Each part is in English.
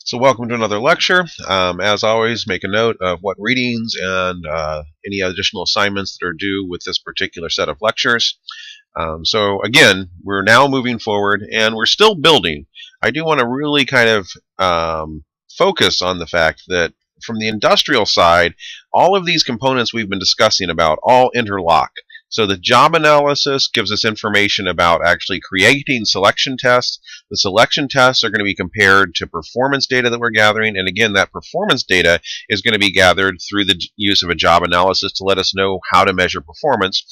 So welcome to another lecture. As always, make a note of what readings and any additional assignments that are due with this particular set of lectures. So again, we're now moving forward and we're still building. I do want to really kind of focus on the fact that from the industrial side, all of these components we've been discussing about all interlock. So the job analysis gives us information about actually creating selection tests. The selection tests are going to be compared to performance data that we're gathering. And again, that performance data is going to be gathered through the use of a job analysis to let us know how to measure performance.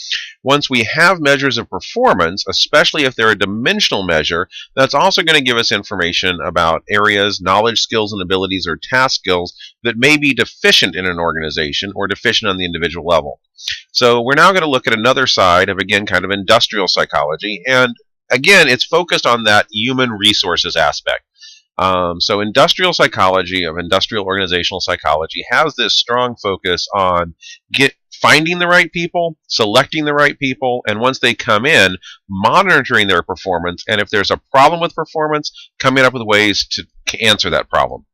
Once we have measures of performance, especially if they're a dimensional measure, that's also going to give us information about areas, knowledge, skills, and abilities, or task skills that may be deficient in an organization or deficient on the individual level. So we're now going to look at another side of, again, kind of industrial psychology. And again, it's focused on that human resources aspect. So industrial psychology of industrial organizational psychology has this strong focus on finding the right people, selecting the right people, and once they come in, monitoring their performance. And if there's a problem with performance, coming up with ways to answer that problem.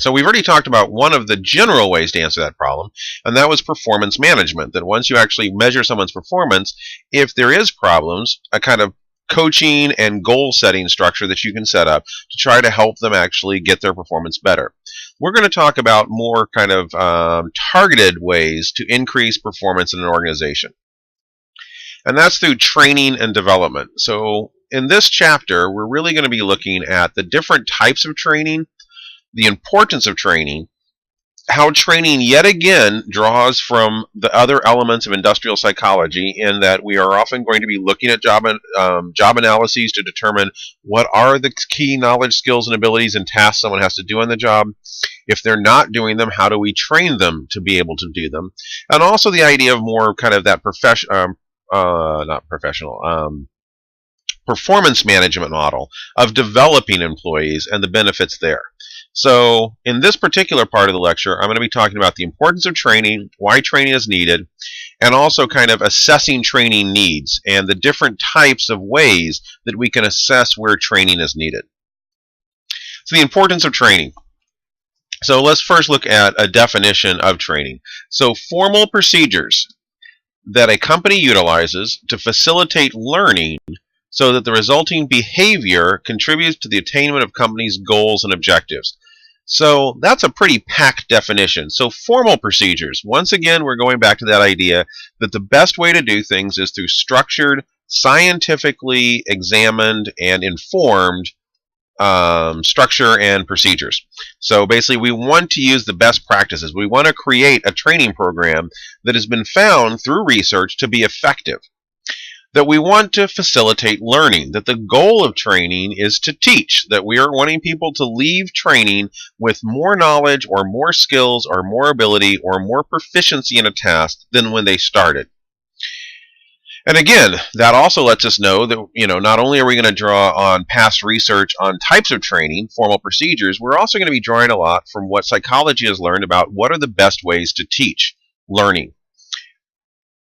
So we've already talked about one of the general ways to answer that problem, and that was performance management, that once you actually measure someone's performance, if there is problems, a kind of coaching and goal setting structure that you can set up to try to help them actually get their performance better. We're going to talk about more kind of targeted ways to increase performance in an organization. And that's through training and development. So in this chapter, we're really going to be looking at the different types of training, the importance of training, how training yet again draws from the other elements of industrial psychology, in that we are often going to be looking at job analyses to determine what are the key knowledge, skills, and abilities and tasks someone has to do on the job. If they're not doing them, how do we train them to be able to do them? And also the idea of more kind of that performance management model of developing employees and the benefits there. So in this particular part of the lecture, I'm going to be talking about the importance of training, why training is needed, and also kind of assessing training needs and the different types of ways that we can assess where training is needed. So the importance of training. So let's first look at a definition of training. So formal procedures that a company utilizes to facilitate learning so that the resulting behavior contributes to the attainment of company's goals and objectives. So that's a pretty packed definition. So formal procedures. Once again, we're going back to that idea that the best way to do things is through structured, scientifically examined, and informed structure and procedures. So basically, we want to use the best practices. We want to create a training program that has been found through research to be effective. That we want to facilitate learning, that the goal of training is to teach, that we are wanting people to leave training with more knowledge or more skills or more ability or more proficiency in a task than when they started. And again, that also lets us know that, not only are we going to draw on past research on types of training, formal procedures, we're also going to be drawing a lot from what psychology has learned about what are the best ways to teach learning.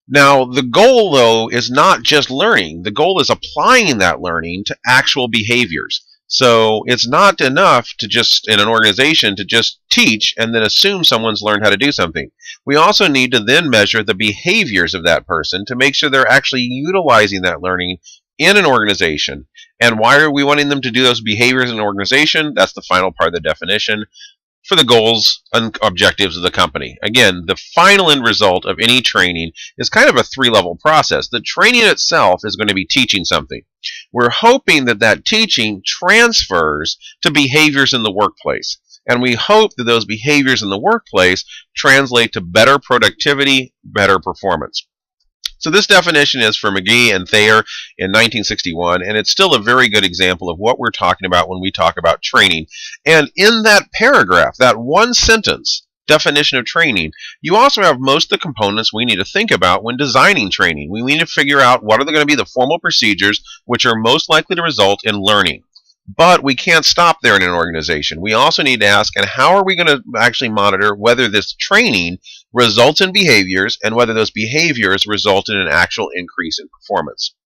Now, the goal, though, is not just learning. The goal is applying that learning to actual behaviors. So it's not enough to just, in an organization, to just teach and then assume someone's learned how to do something. We also need to then measure the behaviors of that person to make sure they're actually utilizing that learning in an organization. And why are we wanting them to do those behaviors in an organization? That's the final part of the definition. For the goals and objectives of the company. Again, the final end result of any training is kind of a three-level process. The training itself is going to be teaching something. We're hoping that that teaching transfers to behaviors in the workplace. And we hope that those behaviors in the workplace translate to better productivity, better performance. So this definition is for McGee and Thayer in 1961, and it's still a very good example of what we're talking about when we talk about training. And in that paragraph, that one sentence definition of training, you also have most of the components we need to think about when designing training. We need to figure out what are going to be the formal procedures which are most likely to result in learning. But we can't stop there in an organization. We also need to ask, and how are we going to actually monitor whether this training results in behaviors and whether those behaviors result in an actual increase in performance?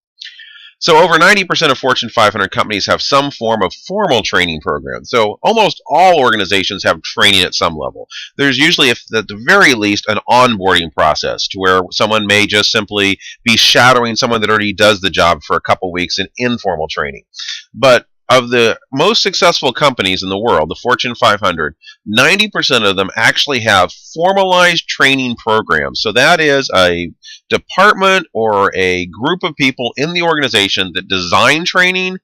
So over 90% of Fortune 500 companies have some form of formal training program. So almost all organizations have training at some level. There's usually, if at the very least, an onboarding process to where someone may just simply be shadowing someone that already does the job for a couple weeks in informal training. But of the most successful companies in the world, the Fortune 500, 90% of them actually have formalized training programs. So that is a department or a group of people in the organization that design training,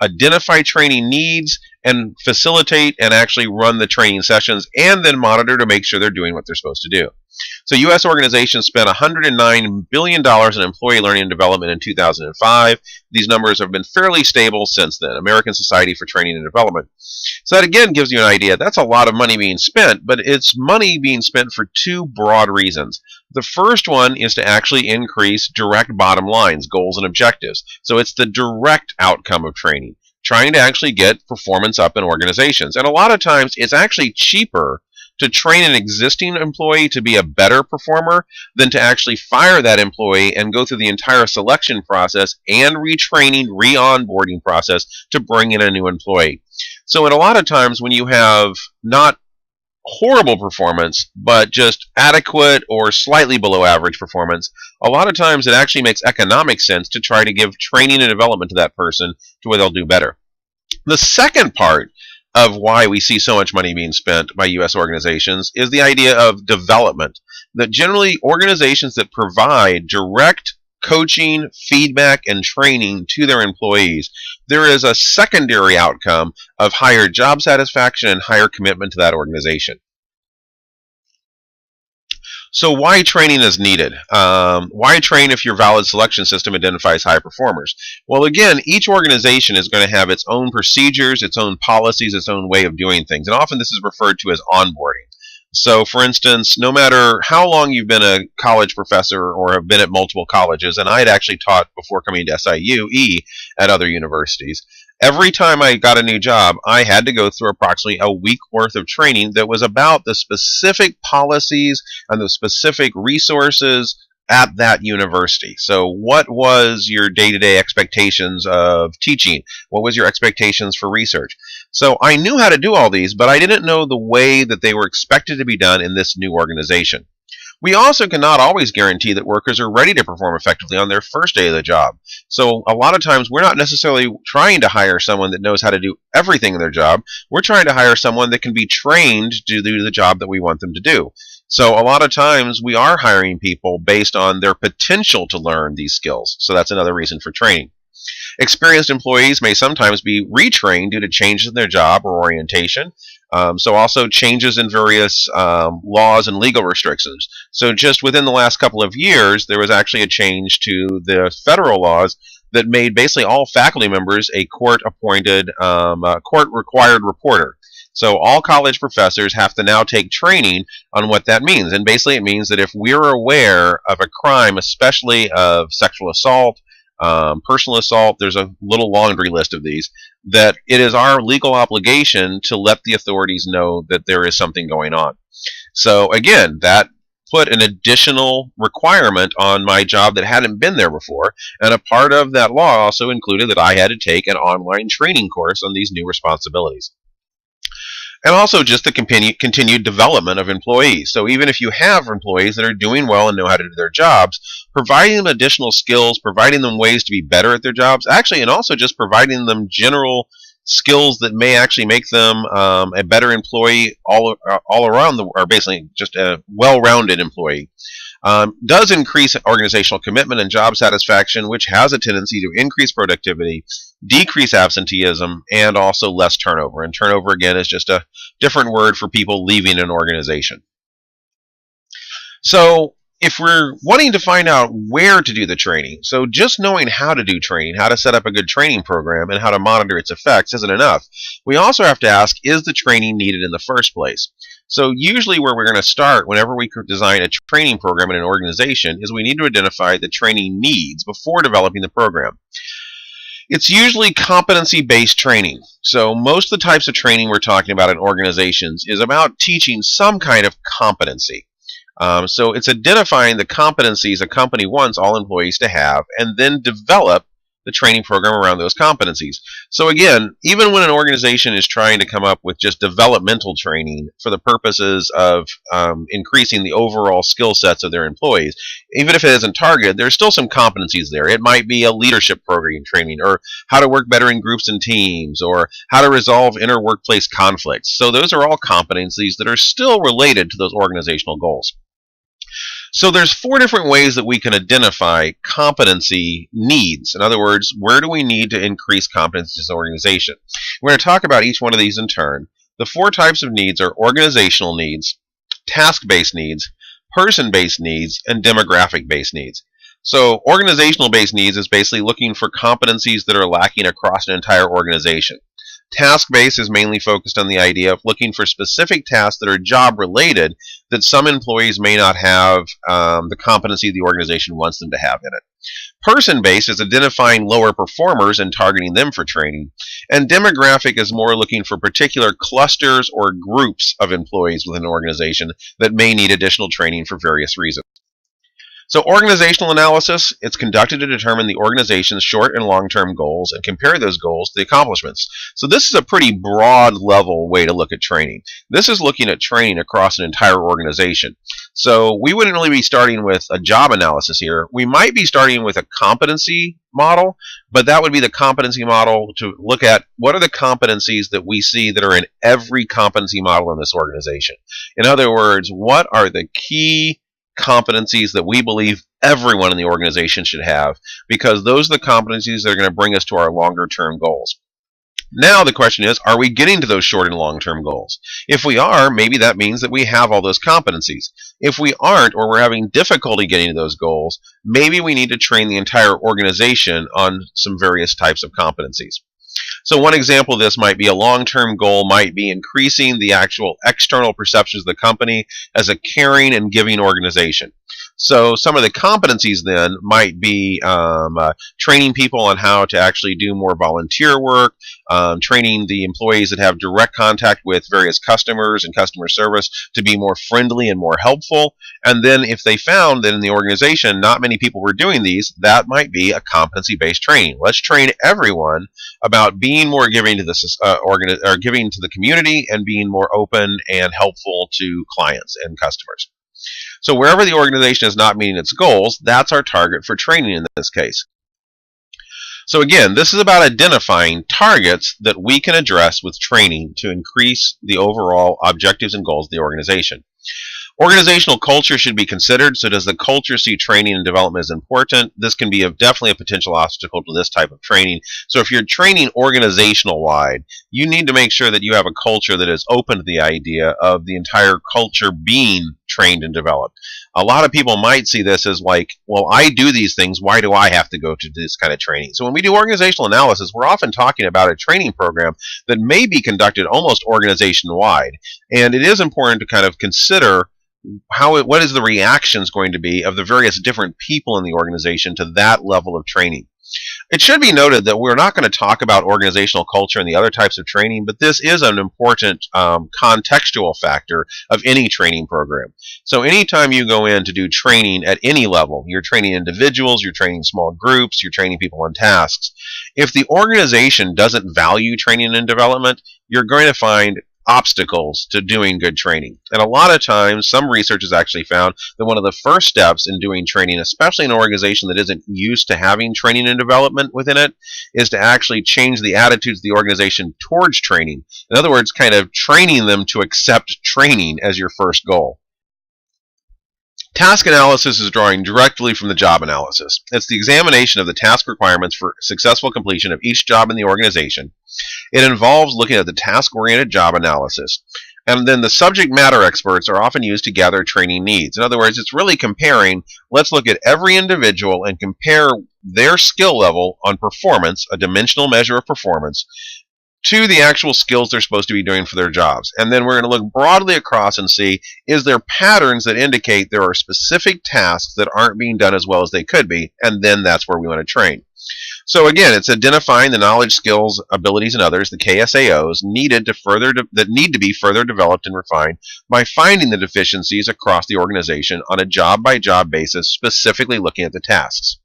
identify training needs, and facilitate and actually run the training sessions, and then monitor to make sure they're doing what they're supposed to do. So U.S. organizations spent $109 billion in employee learning and development in 2005. These numbers have been fairly stable since then. American Society for Training and Development. So that again gives you an idea. That's a lot of money being spent, but it's money being spent for two broad reasons. The first one is to actually increase direct bottom lines, goals and objectives. So it's the direct outcome of training, trying to actually get performance up in organizations. And a lot of times it's actually cheaper to train an existing employee to be a better performer than to actually fire that employee and go through the entire selection process and retraining, re-onboarding process to bring in a new employee. So in a lot of times when you have not horrible performance, but just adequate or slightly below average performance, a lot of times it actually makes economic sense to try to give training and development to that person to where they'll do better. The second part of why we see so much money being spent by U.S. organizations is the idea of development. That generally organizations that provide direct coaching, feedback, and training to their employees, there is a secondary outcome of higher job satisfaction and higher commitment to that organization. So why training is needed? Why train if your valid selection system identifies high performers? Well, again, each organization is going to have its own procedures, its own policies, its own way of doing things. And often this is referred to as onboarding. So, for instance, no matter how long you've been a college professor or have been at multiple colleges, and I had actually taught before coming to SIUE at other universities, every time I got a new job, I had to go through approximately a week worth of training that was about the specific policies and the specific resources at that university. So what was your day-to-day expectations of teaching? What was your expectations for research? So I knew how to do all these, but I didn't know the way that they were expected to be done in this new organization. We also cannot always guarantee that workers are ready to perform effectively on their first day of the job. So a lot of times we're not necessarily trying to hire someone that knows how to do everything in their job. We're trying to hire someone that can be trained to do the job that we want them to do. So a lot of times we are hiring people based on their potential to learn these skills. So that's another reason for training. Experienced employees may sometimes be retrained due to changes in their job or orientation. So also changes in various laws and legal restrictions. So just within the last couple of years, there was actually a change to the federal laws that made basically all faculty members a court-appointed, court-required reporter. So all college professors have to now take training on what that means. And basically it means that if we're aware of a crime, especially of sexual assault, personal assault, there's a little laundry list of these, that it is our legal obligation to let the authorities know that there is something going on. So again, that put an additional requirement on my job that hadn't been there before, and a part of that law also included that I had to take an online training course on these new responsibilities. And also just the continued development of employees. So even if you have employees that are doing well and know how to do their jobs, providing them additional skills, providing them ways to be better at their jobs, actually, and also just providing them general skills that may actually make them a better employee all around, or basically just a well-rounded employee. Does increase organizational commitment and job satisfaction, which has a tendency to increase productivity, decrease absenteeism, and also less turnover. And turnover, again, is just a different word for people leaving an organization. So if we're wanting to find out where to do the training, so just knowing how to do training, how to set up a good training program, and how to monitor its effects isn't enough. We also have to ask, is the training needed in the first place? So usually where we're going to start whenever we design a training program in an organization is we need to identify the training needs before developing the program. It's usually competency-based training. So most of the types of training we're talking about in organizations is about teaching some kind of competency. So it's identifying the competencies a company wants all employees to have, and then develop the training program around those competencies. So again, even when an organization is trying to come up with just developmental training for the purposes of increasing the overall skill sets of their employees, even if it isn't targeted, there's still some competencies there. It might be a leadership program training, or how to work better in groups and teams, or how to resolve inter-workplace conflicts. So those are all competencies that are still related to those organizational goals. So there's 4 different ways that we can identify competency needs. In other words, where do we need to increase competence as an organization? We're going to talk about each one of these in turn. The 4 types of needs are organizational needs, task-based needs, person-based needs, and demographic-based needs. So organizational-based needs is basically looking for competencies that are lacking across an entire organization. Task-based is mainly focused on the idea of looking for specific tasks that are job-related that some employees may not have the competency the organization wants them to have in it. Person-based is identifying lower performers and targeting them for training. And demographic is more looking for particular clusters or groups of employees within an organization that may need additional training for various reasons. So organizational analysis, it's conducted to determine the organization's short and long-term goals and compare those goals to the accomplishments. So this is a pretty broad level way to look at training. This is looking at training across an entire organization. So we wouldn't really be starting with a job analysis here. We might be starting with a competency model, but that would be the competency model to look at what are the competencies that we see that are in every competency model in this organization. In other words, what are the key competencies that we believe everyone in the organization should have, because those are the competencies that are going to bring us to our longer term goals. Now the question is, are we getting to those short and long term goals? If we are, maybe that means that we have all those competencies. If we aren't, or we're having difficulty getting to those goals, maybe we need to train the entire organization on some various types of competencies. So one example of this might be a long-term goal might be increasing the actual external perceptions of the company as a caring and giving organization. So some of the competencies then might be training people on how to actually do more volunteer work, training the employees that have direct contact with various customers and customer service to be more friendly and more helpful. And then if they found that in the organization not many people were doing these, that might be a competency-based training. Let's train everyone about being more giving to the giving to the community and being more open and helpful to clients and customers. So wherever the organization is not meeting its goals, that's our target for training in this case. So again, this is about identifying targets that we can address with training to increase the overall objectives and goals of the organization. Organizational culture should be considered. So does the culture see training and development as important? This can be definitely a potential obstacle to this type of training. So if you're training organizational wide, you need to make sure that you have a culture that is open to the idea of the entire culture being trained and developed. A lot of people might see this as like, well, I do these things, why do I have to go to this kind of training? So when we do organizational analysis, we're often talking about a training program that may be conducted almost organization-wide. And it is important to kind of consider what is the reactions going to be of the various different people in the organization to that level of training. It should be noted that we're not going to talk about organizational culture and the other types of training, but this is an important contextual factor of any training program. So anytime you go in to do training at any level, you're training individuals, you're training small groups, you're training people on tasks. If the organization doesn't value training and development, you're going to find obstacles to doing good training. And a lot of times, some research has actually found that one of the first steps in doing training, especially in an organization that isn't used to having training and development within it, is to actually change the attitudes of the organization towards training. In other words, kind of training them to accept training as your first goal. Task analysis is drawing directly from the job analysis. It's the examination of the task requirements for successful completion of each job in the organization. It involves looking at the task-oriented job analysis. And then the subject matter experts are often used to gather training needs. In other words, it's really comparing, let's look at every individual and compare their skill level on performance, a dimensional measure of performance, to the actual skills they're supposed to be doing for their jobs. And then we're going to look broadly across and see, is there patterns that indicate there are specific tasks that aren't being done as well as they could be, and then that's where we want to train. So again, it's identifying the knowledge, skills, abilities, and others, the KSAOs, that need to be further developed and refined by finding the deficiencies across the organization on a job-by-job basis, specifically looking at the tasks.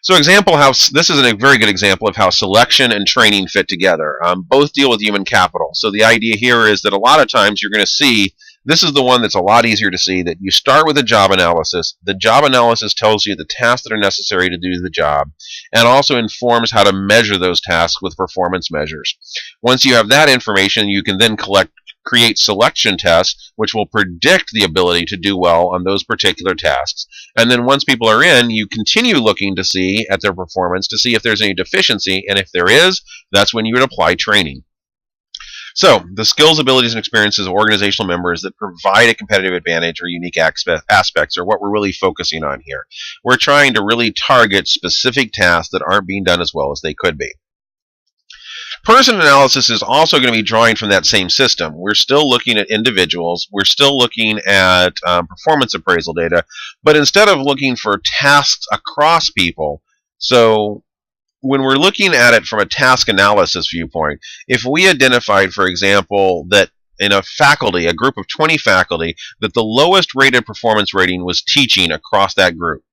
So this is a very good example of how selection and training fit together. Both deal with human capital. So the idea here is that a lot of times you're going to see, this is the one that's a lot easier to see, that you start with a job analysis. The job analysis tells you the tasks that are necessary to do the job and also informs how to measure those tasks with performance measures. Once you have that information, you can then create selection tests, which will predict the ability to do well on those particular tasks. And then once people are in, you continue looking to see at their performance to see if there's any deficiency, and if there is, that's when you would apply training. So, the skills, abilities, and experiences of organizational members that provide a competitive advantage or unique aspects are what we're really focusing on here. We're trying to really target specific tasks that aren't being done as well as they could be. Person analysis is also going to be drawing from that same system. We're still looking at individuals. We're still looking at performance appraisal data, but instead of looking for tasks across people, so when we're looking at it from a task analysis viewpoint, if we identified, for example, that in a group of 20 faculty, that the lowest rated performance rating was teaching across that group,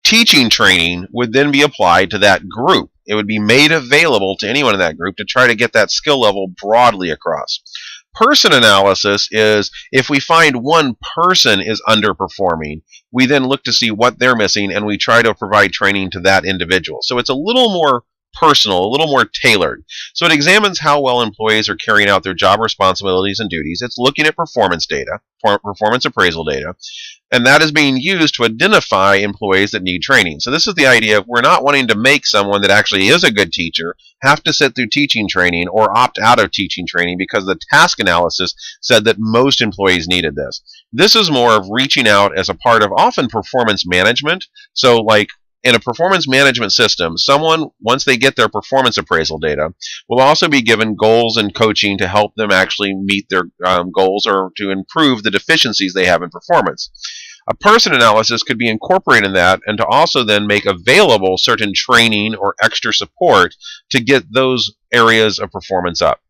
teaching training would then be applied to that group. It would be made available to anyone in that group to try to get that skill level broadly across. Person analysis is if we find one person is underperforming, we then look to see what they're missing and we try to provide training to that individual. So it's a little more personal, a little more tailored. So it examines how well employees are carrying out their job responsibilities and duties. It's looking at performance data, performance appraisal data, and that is being used to identify employees that need training. So this is the idea of we're not wanting to make someone that actually is a good teacher have to sit through teaching training or opt out of teaching training because the task analysis said that most employees needed this. This is more of reaching out as a part of often performance management. So like in a performance management system, someone, once they get their performance appraisal data, will also be given goals and coaching to help them actually meet their goals or to improve the deficiencies they have in performance. A person analysis could be incorporated in that and to also then make available certain training or extra support to get those areas of performance up.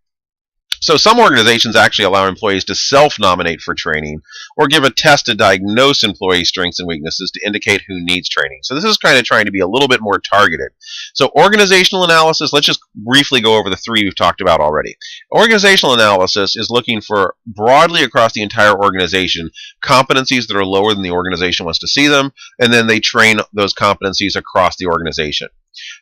So some organizations actually allow employees to self-nominate for training or give a test to diagnose employee strengths and weaknesses to indicate who needs training. So this is kind of trying to be a little bit more targeted. So organizational analysis, let's just briefly go over the three we've talked about already. Organizational analysis is looking for broadly across the entire organization competencies that are lower than the organization wants to see them, and then they train those competencies across the organization.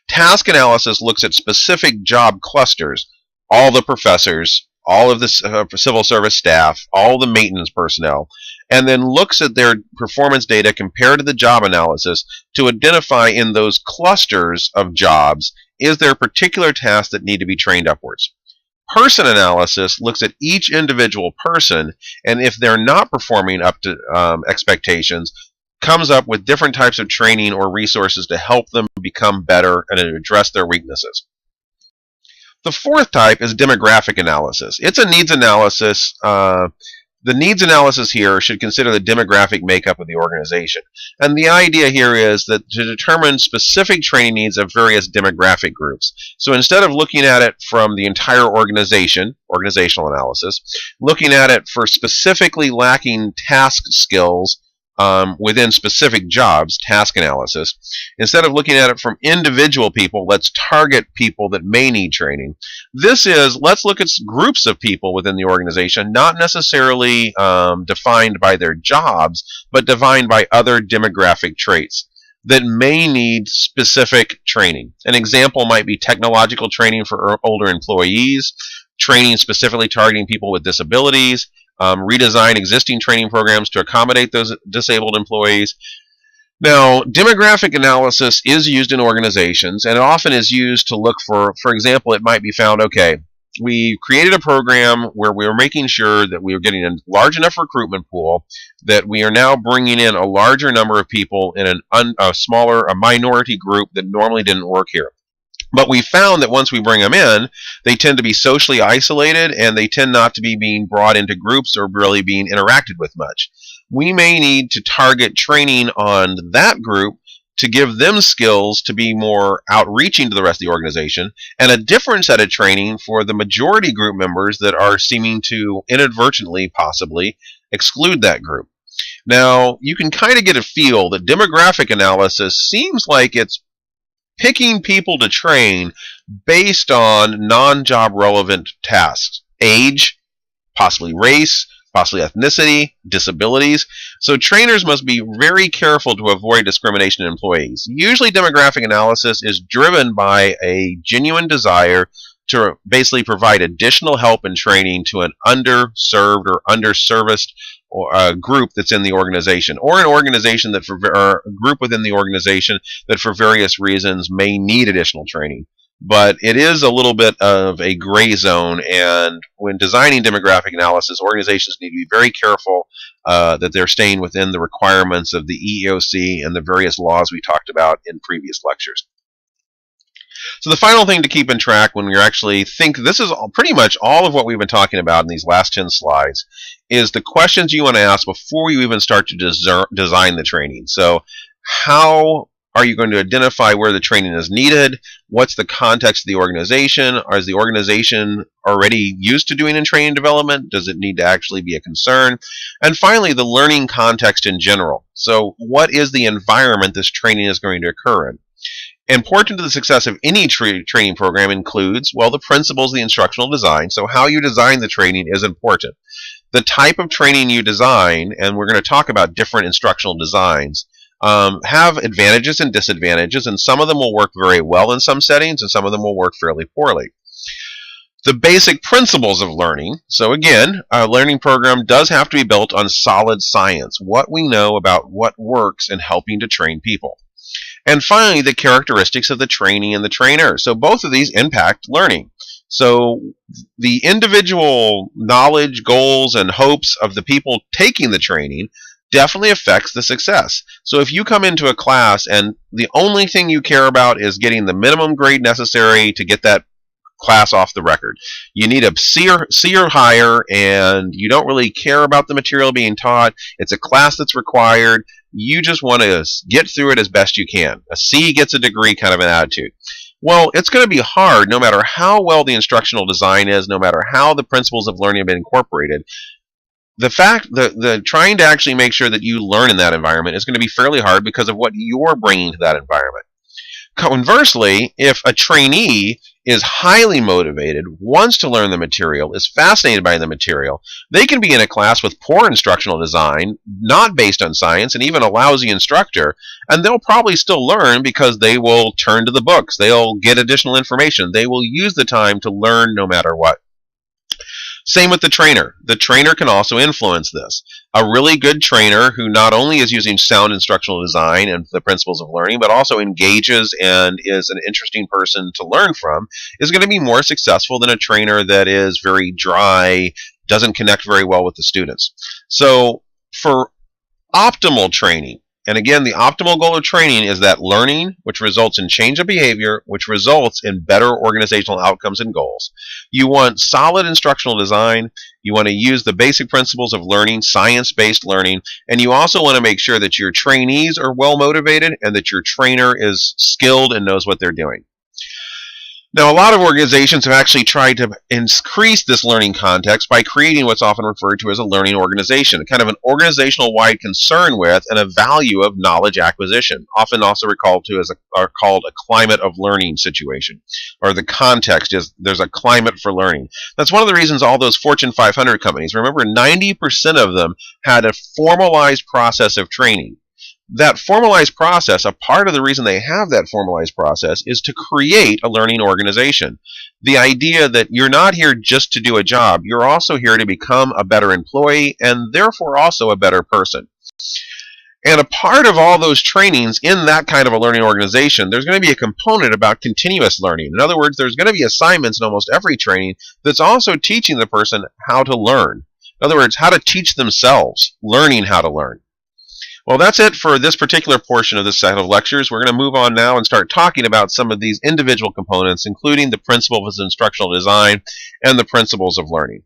Task analysis looks at specific job clusters, all the professors, all of the civil service staff, all the maintenance personnel, and then looks at their performance data compared to the job analysis to identify in those clusters of jobs, is there particular tasks that need to be trained upwards. Person analysis looks at each individual person, and if they're not performing up to expectations, comes up with different types of training or resources to help them become better and to address their weaknesses. The fourth type is demographic analysis. It's a needs analysis. The needs analysis here should consider the demographic makeup of the organization. And the idea here is that to determine specific training needs of various demographic groups. So instead of looking at it from the entire organization, organizational analysis, looking at it for specifically lacking task skills within specific jobs, task analysis. Instead of looking at it from individual people, let's target people that may need training. This is, let's look at groups of people within the organization, not necessarily defined by their jobs, but defined by other demographic traits that may need specific training. An example might be technological training for older employees, training specifically targeting people with disabilities, redesign existing training programs to accommodate those disabled employees. Now, demographic analysis is used in organizations, and it often is used to look for example, it might be found, okay, we created a program where we were making sure that we were getting a large enough recruitment pool that we are now bringing in a larger number of people in a minority group that normally didn't work here. But we found that once we bring them in, they tend to be socially isolated and they tend not to be being brought into groups or really being interacted with much. We may need to target training on that group to give them skills to be more outreaching to the rest of the organization, and a different set of training for the majority group members that are seeming to inadvertently, possibly, exclude that group. Now, you can kind of get a feel that demographic analysis seems like it's picking people to train based on non-job relevant tasks, age, possibly race, possibly ethnicity, disabilities. So trainers must be very careful to avoid discrimination in employees. Usually demographic analysis is driven by a genuine desire to basically provide additional help and training to an underserved or underserviced group that's in the organization, or an organization that or a group within the organization that for various reasons may need additional training. But it is a little bit of a gray zone, and when designing demographic analysis, organizations need to be very careful that they're staying within the requirements of the EEOC and the various laws we talked about in previous lectures. So the final thing to keep in track when you actually think, this is pretty much all of what we've been talking about in these last 10 slides, is the questions you want to ask before you even start to design the training. So how are you going to identify where the training is needed? What's the context of the organization? Is the organization already used to doing training development? Does it need to actually be a concern? And finally, the learning context in general. So what is the environment this training is going to occur in? Important to the success of any training program includes, well, the principles of the instructional design. So how you design the training is important. The type of training you design, and we're going to talk about different instructional designs, have advantages and disadvantages, and some of them will work very well in some settings, and some of them will work fairly poorly. The basic principles of learning. So again, a learning program does have to be built on solid science, what we know about what works in helping to train people. And finally, the characteristics of the trainee and the trainer. So both of these impact learning. So the individual knowledge, goals, and hopes of the people taking the training definitely affects the success. So if you come into a class and the only thing you care about is getting the minimum grade necessary to get that class off the record, you need a C or higher, and you don't really care about the material being taught, it's a class that's required, you just want to get through it as best you can. A C gets a degree kind of an attitude. Well, it's going to be hard no matter how well the instructional design is, no matter how the principles of learning have been incorporated. The fact that trying to actually make sure that you learn in that environment is going to be fairly hard because of what you're bringing to that environment. Conversely, if a trainee is highly motivated, wants to learn the material, is fascinated by the material, they can be in a class with poor instructional design, not based on science, and even a lousy instructor, and they'll probably still learn because they will turn to the books, they'll get additional information, they will use the time to learn no matter what. Same with the trainer. The trainer can also influence this. A really good trainer who not only is using sound instructional design and the principles of learning, but also engages and is an interesting person to learn from, is going to be more successful than a trainer that is very dry, doesn't connect very well with the students. So for optimal training, and again, the optimal goal of training is that learning, which results in change of behavior, which results in better organizational outcomes and goals. You want solid instructional design. You want to use the basic principles of learning, science-based learning, and you also want to make sure that your trainees are well motivated and that your trainer is skilled and knows what they're doing. Now, a lot of organizations have actually tried to increase this learning context by creating what's often referred to as a learning organization, kind of an organizational-wide concern with and a value of knowledge acquisition, often also called a climate of learning situation, or the context is there's a climate for learning. That's one of the reasons all those Fortune 500 companies, remember 90% of them had a formalized process of training. That formalized process, a part of the reason they have that formalized process is to create a learning organization. The idea that you're not here just to do a job, you're also here to become a better employee and therefore also a better person. And a part of all those trainings in that kind of a learning organization, there's going to be a component about continuous learning. In other words, there's going to be assignments in almost every training that's also teaching the person how to learn. In other words, how to teach themselves, learning how to learn. Well, that's it for this particular portion of this set of lectures. We're going to move on now and start talking about some of these individual components, including the principles of instructional design and the principles of learning.